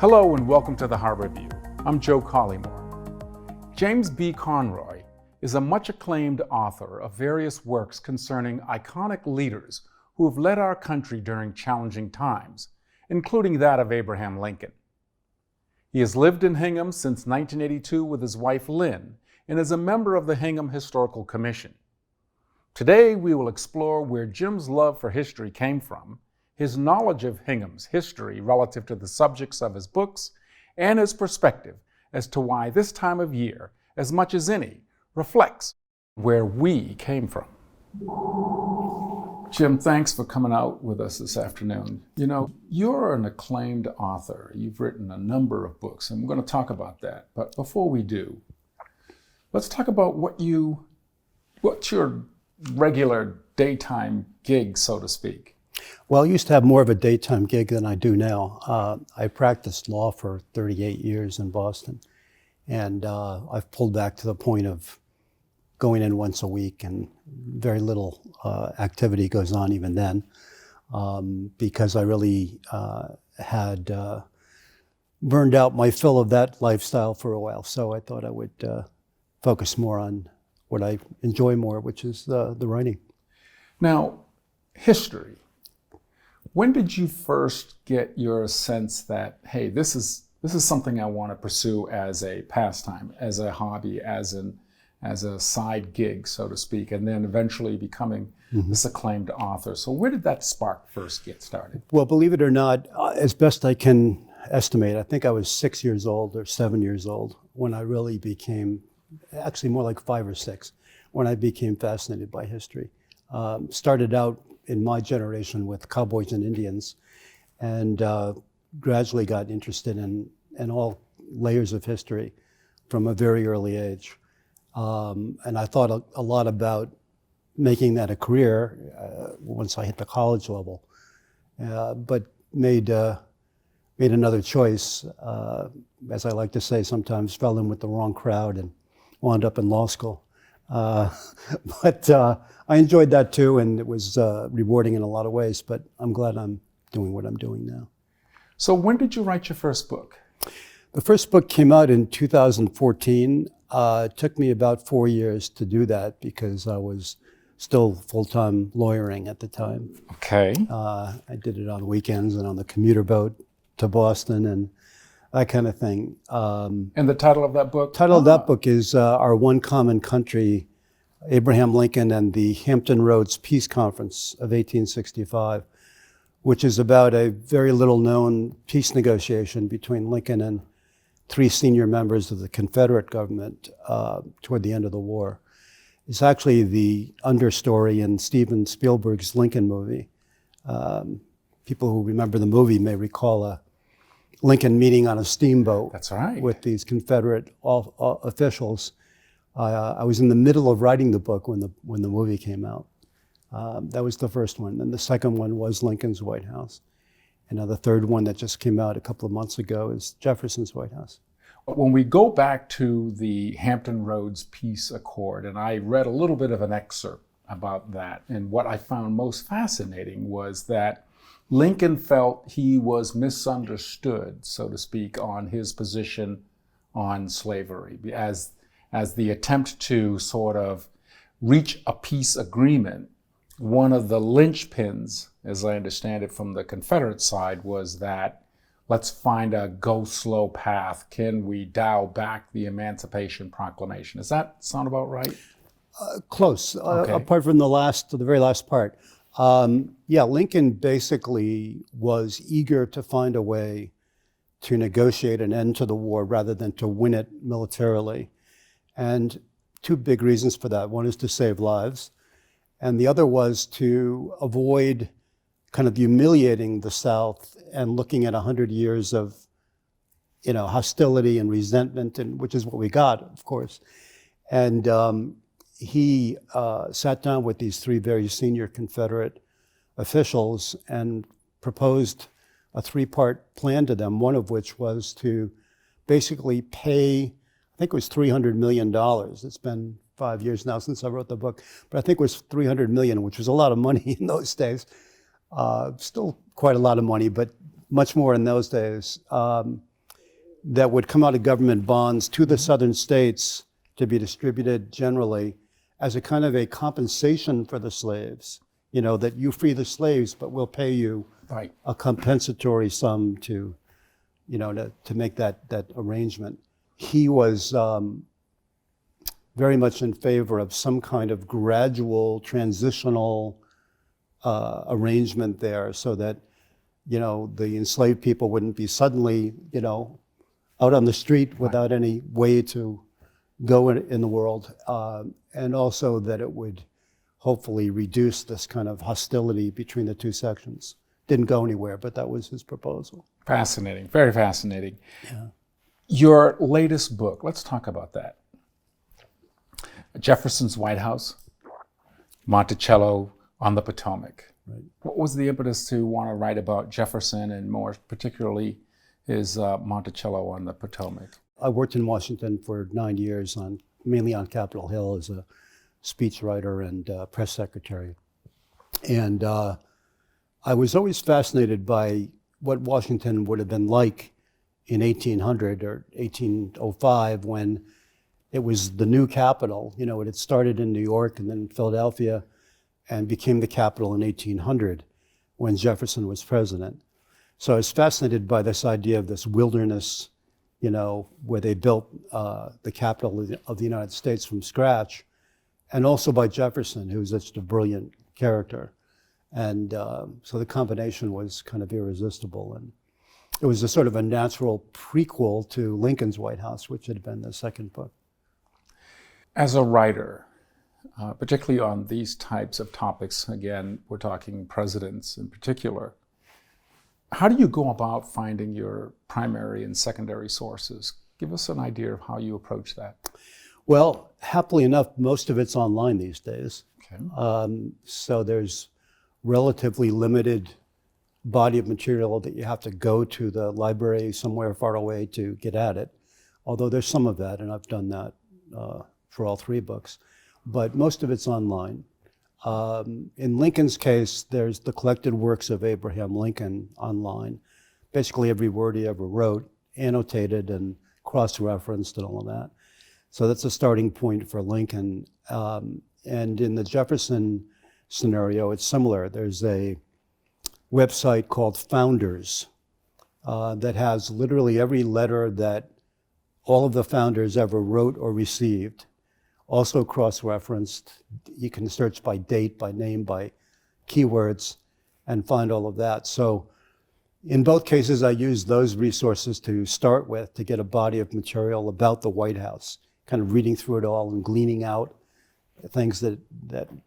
Hello and welcome to the Harborview. I'm Joe Collymore. James B Conroy is a much acclaimed author of various works concerning iconic leaders who have led our country during challenging times, including that of Abraham Lincoln. He has lived in Hingham since 1982 with his wife Lynn and is a member of the Hingham Historical Commission. Today we will explore where Jim's love for history came from, his knowledge of Hingham's history relative to the subjects of his books, and his perspective as to why this time of year, as much as any, reflects where we came from. Jim, thanks for coming out with us this afternoon. You know, you're an acclaimed author. You've written a number of books, and we're going to talk about that. But before we do, let's talk about what's your regular daytime gig, so to speak. Well, I used to have more of a daytime gig than I do now. I practiced law for 38 years in Boston, and I've pulled back to the point of going in once a week, and very little activity goes on even then, because I really had burned out my fill of that lifestyle for a while. So I thought I would focus more on what I enjoy more, which is the writing. Now, history. When did you first get your sense that, hey, this is something I want to pursue as a pastime, as a hobby, as a side gig, so to speak, and then eventually becoming this acclaimed author? So where did that spark first get started? Well, believe it or not, as best I can estimate, I think I was 6 years old or 7 years old when I really became, actually more like 5 or 6, when I became fascinated by history. Started out in my generation with cowboys and Indians, and gradually got interested in all layers of history from a very early age. And I thought a lot about making that a career once I hit the college level, but made another choice. As I like to say, sometimes fell in with the wrong crowd and wound up in law school. But I enjoyed that too, and it was rewarding in a lot of ways, but I'm glad I'm doing what I'm doing now. So when did you write your first book? The first book came out in 2014. It took me about 4 years to do that because I was still full-time lawyering at the time. Okay. I did it on weekends and on the commuter boat to Boston and that kind of thing. And the title of that book? Title of that book is Our One Common Country, Abraham Lincoln and the Hampton Roads Peace Conference of 1865, which is about a very little known peace negotiation between Lincoln and 3 senior members of the Confederate government toward the end of the war. It's actually the understory in Steven Spielberg's Lincoln movie. People who remember the movie may recall a Lincoln meeting on a steamboat. That's right. With these Confederate officials. I was in the middle of writing the book when the movie came out. That was the first one. And the second one was Lincoln's White House. And now the third one that just came out a couple of months ago is Jefferson's White House. When we go back to the Hampton Roads Peace Accord, and I read a little bit of an excerpt about that, and what I found most fascinating was that Lincoln felt he was misunderstood, so to speak, on his position on slavery, as the attempt to sort of reach a peace agreement. One of the linchpins, as I understand it from the Confederate side, was that let's find a go slow path. Can we dial back the Emancipation Proclamation? Does that sound about right? Close, Okay. apart from the very last part. Lincoln basically was eager to find a way to negotiate an end to the war rather than to win it militarily. And 2 big reasons for that. One is to save lives, and the other was to avoid kind of humiliating the South and looking at 100 years of, hostility and resentment, and which is what we got, of course. And he sat down with these 3 very senior Confederate officials and proposed a 3-part plan to them, one of which was to basically pay, I think it was $300 million. It's been 5 years now since I wrote the book, but I think it was $300 million, which was a lot of money in those days. Still quite a lot of money, but much more in those days. that would come out of government bonds to the southern states to be distributed generally as a kind of a compensation for the slaves. You know, that you free the slaves, but we'll pay you Right. a compensatory sum to, you know, to make that arrangement. He was very much in favor of some kind of gradual transitional arrangement there, so that, you know, the enslaved people wouldn't be suddenly, you know, out on the street without any way to go in the world, and also that it would hopefully reduce this kind of hostility between the two sections. Didn't go anywhere, but that was his proposal. Fascinating, very fascinating. Yeah. Your latest book, let's talk about that. Jefferson's White House, Monticello on the Potomac. Right. What was the impetus to want to write about Jefferson, and more particularly his Monticello on the Potomac? I worked in Washington for 9 years, mainly on Capitol Hill as a speechwriter and press secretary. And I was always fascinated by what Washington would have been like in 1800 or 1805, when it was the new capital. You know, it had started in New York and then Philadelphia and became the capital in 1800 when Jefferson was president. So I was fascinated by this idea of this wilderness, you know, where they built the capital of the United States from scratch, and also by Jefferson, who was such a brilliant character. And so the combination was kind of irresistible. And it was a sort of a natural prequel to Lincoln's White House, which had been the second book. As a writer, particularly on these types of topics, again, we're talking presidents in particular, how do you go about finding your primary and secondary sources? Give us an idea of how you approach that. Well, happily enough, most of it's online these days. Okay. So there's relatively limited body of material that you have to go to the library somewhere far away to get at it. Although there's some of that, and I've done that for all three books. But most of it's online. In Lincoln's case, there's the collected works of Abraham Lincoln online. Basically every word he ever wrote, annotated and cross-referenced and all of that. So that's a starting point for Lincoln. And in the Jefferson scenario, it's similar. There's a website called Founders that has literally every letter that all of the founders ever wrote or received, also cross-referenced. You can search by date, by name, by keywords, and find all of that. So in both cases, I used those resources to start with to get a body of material about the White House, kind of reading through it all and gleaning out things that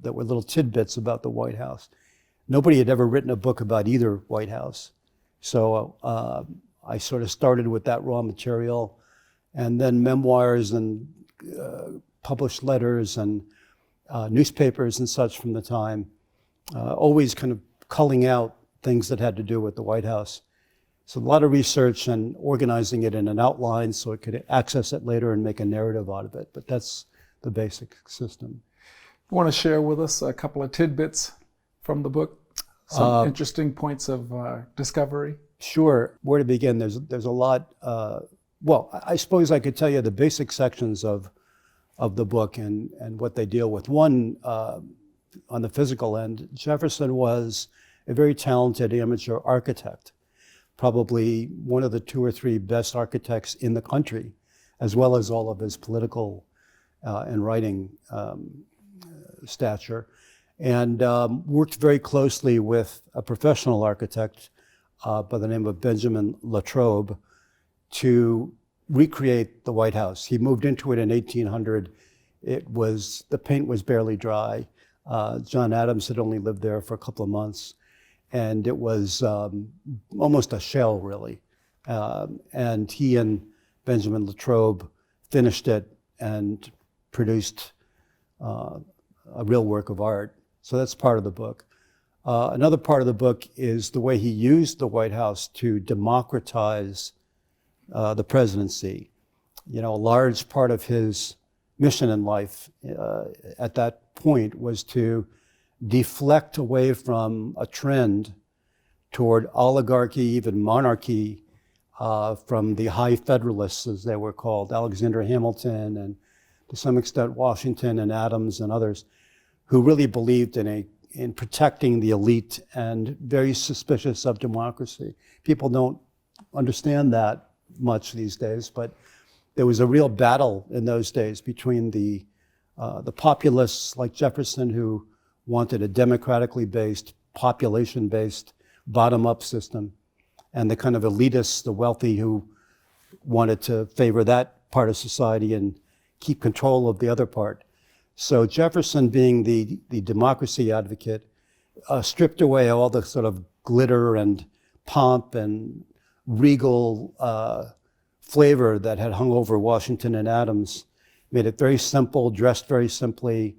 were little tidbits about the White House. Nobody had ever written a book about either White House. So I sort of started with that raw material, and then memoirs and published letters and newspapers and such from the time, always kind of culling out things that had to do with the White House. So a lot of research and organizing it in an outline so it could access it later and make a narrative out of it. But that's the basic system. You want to share with us a couple of tidbits from the book? Some interesting points of discovery? Sure. Where to begin? There's a lot. Well, I suppose I could tell you the basic sections of the book and what they deal with. One, on the physical end, Jefferson was a very talented amateur architect, probably one of the 2 or 3 best architects in the country, as well as all of his political and writing stature, and worked very closely with a professional architect by the name of Benjamin Latrobe to recreate the White House. He moved into it in 1800. The paint was barely dry. John Adams had only lived there for a couple of months, and it was almost a shell, really. And he and Benjamin Latrobe finished it and produced a real work of art. So that's part of the book. Another part of the book is the way he used the White House to democratize the presidency. You know, a large part of his mission in life at that point was to deflect away from a trend toward oligarchy, even monarchy, from the High Federalists, as they were called, Alexander Hamilton, and to some extent Washington and Adams and others, who really believed in protecting the elite and very suspicious of democracy. People don't understand that much these days, but there was a real battle in those days between the populists like Jefferson, who wanted a democratically based, population-based, bottom-up system, and the kind of elitists, the wealthy, who wanted to favor that part of society and keep control of the other part. So Jefferson, being the democracy advocate, stripped away all the sort of glitter and pomp and regal flavor that had hung over Washington and Adams, made it very simple, dressed very simply,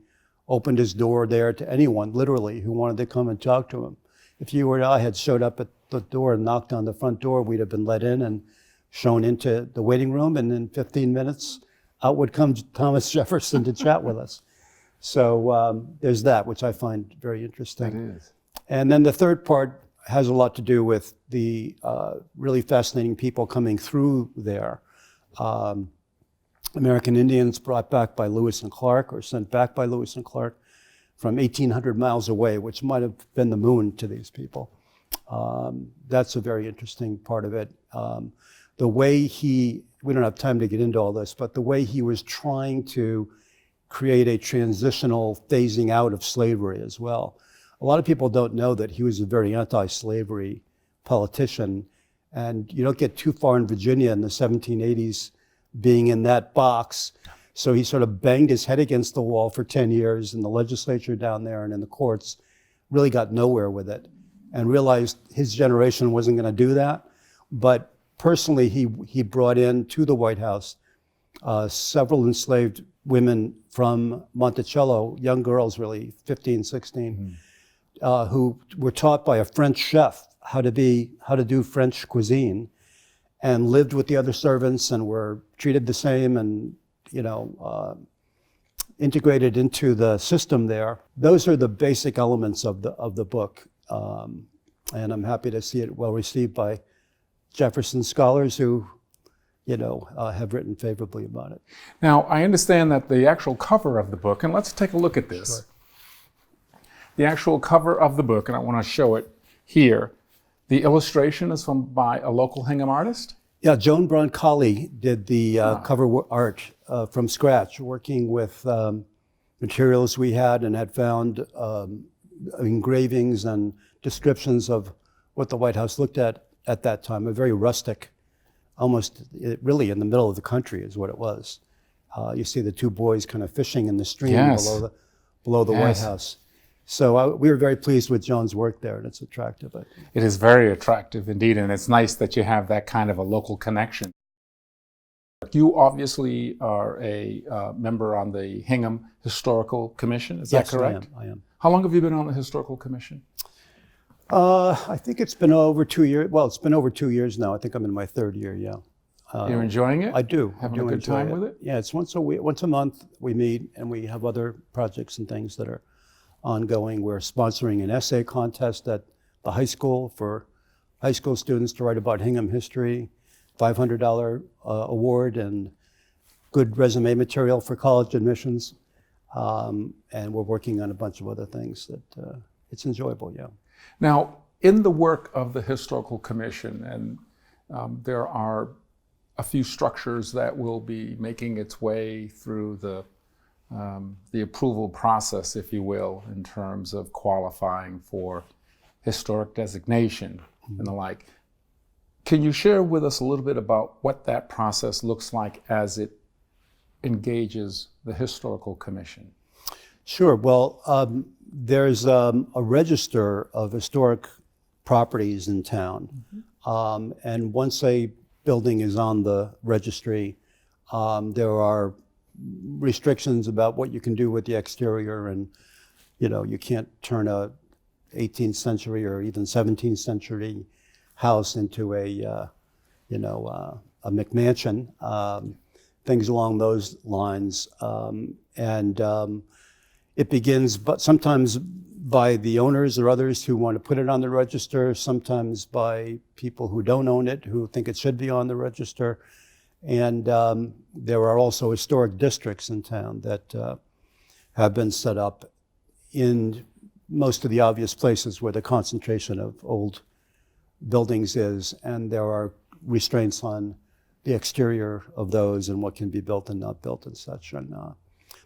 opened his door there to anyone, literally, who wanted to come and talk to him. If you or I had showed up at the door and knocked on the front door, we'd have been let in and shown into the waiting room, and in 15 minutes, out would come Thomas Jefferson to chat with us. So there's that, which I find very interesting. That is. And then the third part has a lot to do with the really fascinating people coming through there. American Indians brought back by Lewis and Clark, or sent back by Lewis and Clark from 1,800 miles away, which might have been the moon to these people. That's a very interesting part of it. The way we don't have time to get into all this, but the way he was trying to create a transitional phasing out of slavery as well. A lot of people don't know that he was a very anti-slavery politician, and you don't get too far in Virginia in the 1780s being in that box. So he sort of banged his head against the wall for 10 years in the legislature down there and in the courts, really got nowhere with it, and realized his generation wasn't going to do that. But personally, he brought in to the White House several enslaved women from Monticello, young girls really, 15, 16, who were taught by a French chef how to do French cuisine, and lived with the other servants and were treated the same, and integrated into the system there. Those are the basic elements of the book, and I'm happy to see it well received by Jefferson scholars who have written favorably about it. Now, I understand that the actual cover of the book, and let's take a look at this. Sure. The actual cover of the book, and I want to show it here. The illustration is by a local Hingham artist? Yeah, Joan Broncoli did the cover art from scratch, working with materials we had and had found engravings and descriptions of what the White House looked at that time, a very rustic, almost really in the middle of the country is what it was. You see the two boys kind of fishing in the stream below the White House. So we were very pleased with Joan's work there, and it's attractive. It is very attractive indeed, and it's nice that you have that kind of a local connection. You obviously are a member on the Hingham Historical Commission, is that correct? I am. How long have you been on the Historical Commission? I think it's been over 2 years. Well, it's been over 2 years now. I think I'm in my third year, yeah. You're enjoying it? I do. Having a good time with it? Yeah, it's once a month we meet, and we have other projects and things that are ongoing. We're sponsoring an essay contest at the high school for high school students to write about Hingham history, $500 award, and good resume material for college admissions. And we're working on a bunch of other things that it's enjoyable, yeah. Now, in the work of the Historical Commission, and there are a few structures that will be making its way through the approval process, if you will, in terms of qualifying for historic designation and the like. Can you share with us a little bit about what that process looks like as it engages the Historical Commission? Sure. Well, there's a register of historic properties in town. And once a building is on the registry, there are restrictions about what you can do with the exterior, and you can't turn a 18th century or even 17th century house into a McMansion, things along those lines. And it begins, but sometimes by the owners or others who want to put it on the register, sometimes by people who don't own it, who think it should be on the register. And there are also historic districts in town that have been set up in most of the obvious places where the concentration of old buildings is, and there are restraints on the exterior of those and what can be built and not built and such. And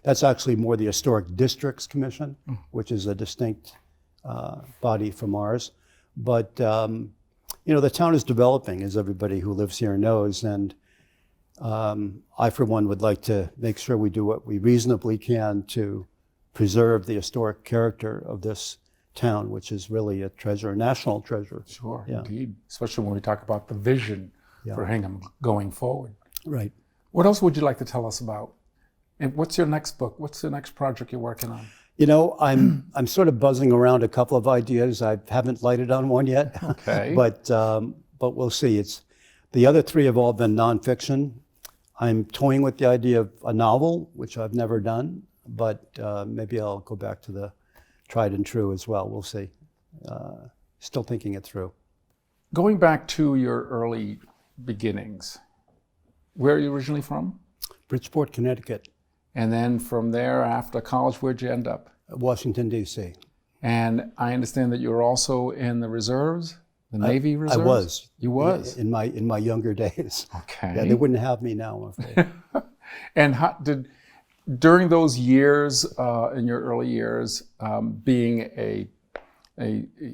that's actually more the Historic Districts Commission, which is a distinct body from ours. But the town is developing, as everybody who lives here knows, and I, for one, would like to make sure we do what we reasonably can to preserve the historic character of this town, which is really a treasure, a national treasure. Sure, indeed. Especially when we talk about the vision for Hingham going forward. Right. What else would you like to tell us about? And what's your next book? What's the next project you're working on? I'm sort of buzzing around a couple of ideas. I haven't lighted on one yet. Okay. but we'll see. The other three have all been nonfiction. I'm toying with the idea of a novel, which I've never done, but maybe I'll go back to the tried and true as well. We'll see. Still thinking it through. Going back to your early beginnings, where are you originally from? Bridgeport, Connecticut. And then from there, after college, where'd you end up? Washington, D.C. And I understand that you were also in the reserves, the Navy Reserves? I was. You was? In my younger days. Okay. Yeah, they wouldn't have me now, I'm afraid. And during those years, in your early years, being a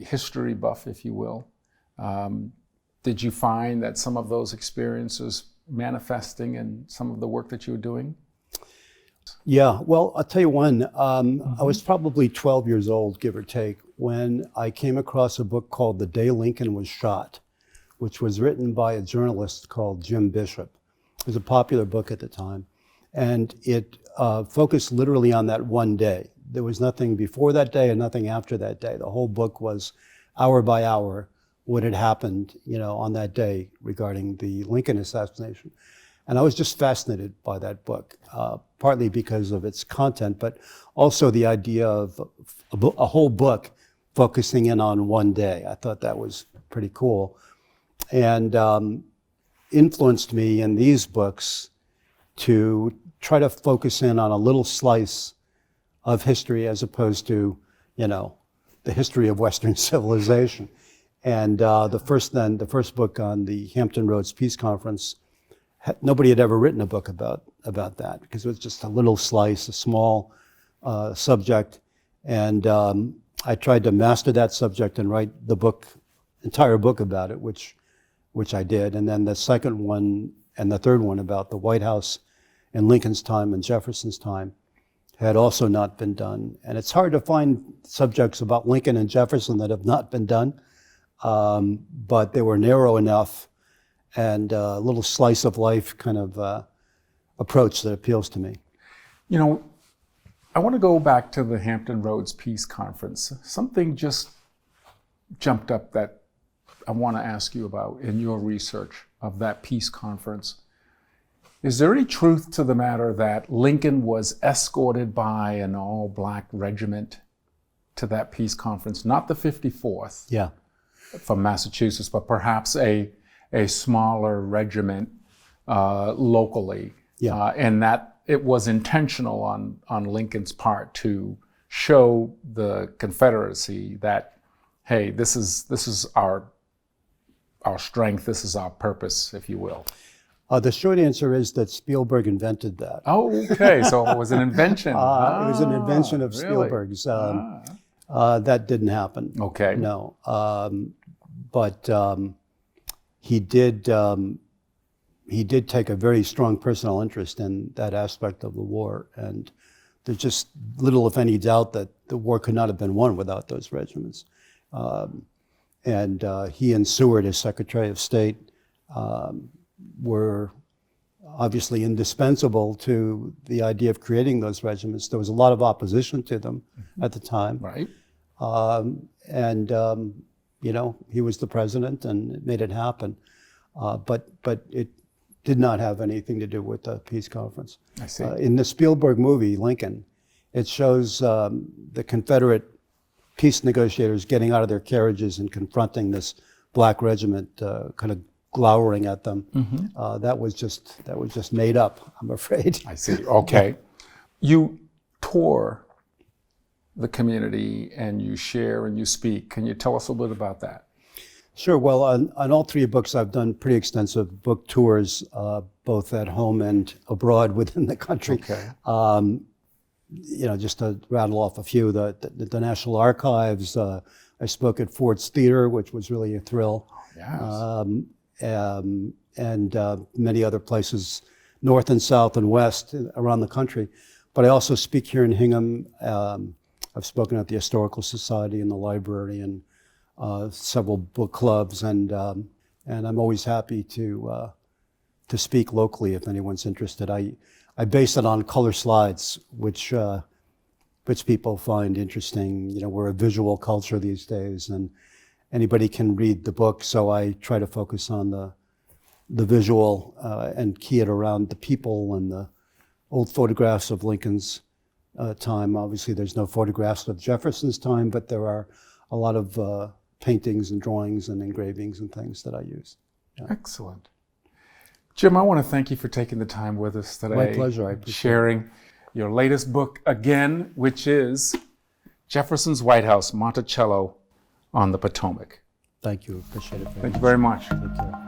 history buff, if you will, did you find that some of those experiences manifesting in some of the work that you were doing? Yeah, well, I'll tell you one. I was probably 12 years old, give or take, when I came across a book called The Day Lincoln Was Shot, which was written by a journalist called Jim Bishop. It was a popular book at the time, and it focused literally on that one day. There was nothing before that day and nothing after that day. The whole book was hour by hour what had happened, on that day regarding the Lincoln assassination. And I was just fascinated by that book, partly because of its content, but also the idea of a whole book focusing in on one day. I thought that was pretty cool, and influenced me in these books to try to focus in on a little slice of history as opposed to, the history of Western civilization. And the first book on the Hampton Roads Peace Conference, nobody had ever written a book about that because it was just a little slice, a small subject. And I tried to master that subject and write the entire book about it, which I did. And then the second one and the third one about the White House in Lincoln's time and Jefferson's time had also not been done. And it's hard to find subjects about Lincoln and Jefferson that have not been done, but they were narrow enough and a little slice of life kind of approach that appeals to me. I want to go back to the Hampton Roads Peace Conference. Something just jumped up that I want to ask you about in your research of that peace conference. Is there any truth to the matter that Lincoln was escorted by an all-black regiment to that peace conference? Not the 54th from Massachusetts, but perhaps a smaller regiment locally, and that it was intentional on Lincoln's part to show the Confederacy that, hey, this is our strength, this is our purpose, if you will. The short answer is that Spielberg invented that. Oh, okay, so it was an invention. It was an invention of really? Spielberg's. That didn't happen. Okay. No, but he did take a very strong personal interest in that aspect of the war, and there's just little, if any, doubt that the war could not have been won without those regiments. And he and Seward, as Secretary of State, were obviously indispensable to the idea of creating those regiments. There was a lot of opposition to them at the time. Right. He was the president and it made it happen. But it did not have anything to do with the peace conference. I see. In the Spielberg movie, Lincoln, it shows the Confederate peace negotiators getting out of their carriages and confronting this black regiment, kind of glowering at them. That was just made up, I'm afraid. I see. Okay. You tour the community and you share and you speak. Can you tell us a little bit about that? Sure. Well, on all three books, I've done pretty extensive book tours, both at home and abroad within the country. Okay. Just to rattle off a few, the National Archives. I spoke at Ford's Theater, which was really a thrill. Yes. And many other places, north and south and west around the country. But I also speak here in Hingham. I've spoken at the Historical Society and the library and several book clubs, and I'm always happy to speak locally if anyone's interested. I base it on color slides, which people find interesting. We're a visual culture these days, and anybody can read the book, so I try to focus on the visual and key it around the people and the old photographs of Lincoln's time. Obviously, there's no photographs of Jefferson's time, but there are a lot of paintings and drawings and engravings and things that I use. Yeah. Excellent. Jim, I want to thank you for taking the time with us today. My pleasure. I appreciate sharing your latest book again, which is Jefferson's White House, Monticello on the Potomac. Thank you. Appreciate it. Thank you very much. Thank you.